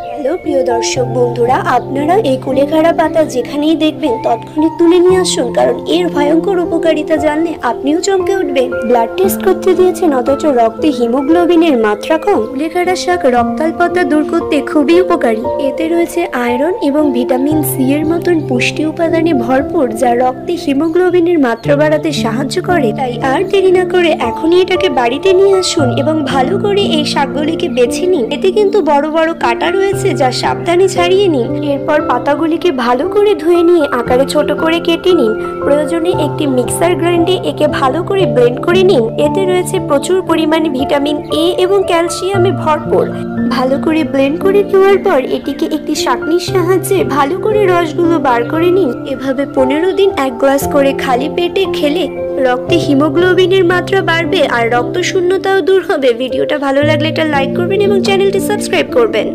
Hello প্রিয় দর্শক বন্ধুরা, আপনারা এই কুলেখাড়া পাতা যেখানেই দেখবেন তৎক্ষণাৎ তুলে নিয়ে আসুন, কারণ এর ভয়ঙ্কর উপকারিতা জানলে আপনিও চমকে উঠবেন। ব্লাড টেস্ট করতে দিয়েছেন অথচ রক্তে হিমোগ্লোবিনের মাত্রা কম। কুলেখাড়া শাক রক্তাল্পতা দূর করতে খুবই উপকারী। এতে রয়েছে আয়রন এবং ভিটামিন সি এর মতন পুষ্টি উপাদানে ভরপুর, যা রক্তে হিমোগ্লোবিনের মাত্রা বাড়াতে সাহায্য করে। তাই আর দেরি না করে এখনই এটাকে বাড়িতে নিয়ে আসুন এবং ভালো করে এই শাকগুলিকে বেছে নিন। এতে কিন্তু বড় বড় কাঁটা রয়েছে, যা সাবধানে ছাড়িয়ে নিন। এরপর পাতাগুলিকে ভালো করে ধুয়ে নিয়ে আকারে ছোট করে কেটে নিন। প্রয়োজনে একটি মিক্সার গ্রাইন্ডে একে ভালো করে ব্লেন্ড করে নিন। এতে রয়েছে প্রচুর পরিমাণে ভিটামিন এ এবং ক্যালসিয়ামে ভরপুর। ভালো করে ব্লেন্ড করে নেওয়ার পর এটিকে একটি ছাঁকনির সাহায্যে ভালো করে রসগুলো বার করে নিন। এভাবে 15 দিন 1 গ্লাস করে খালি পেটে খেলে রক্তে হিমোগ্লোবিনের মাত্রা বাড়বে আর রক্ত শূন্যতাও দূর হবে। ভিডিওটা ভালো লাগলে একটা লাইক করবেন এবং চ্যানেলটি সাবস্ক্রাইব করবেন।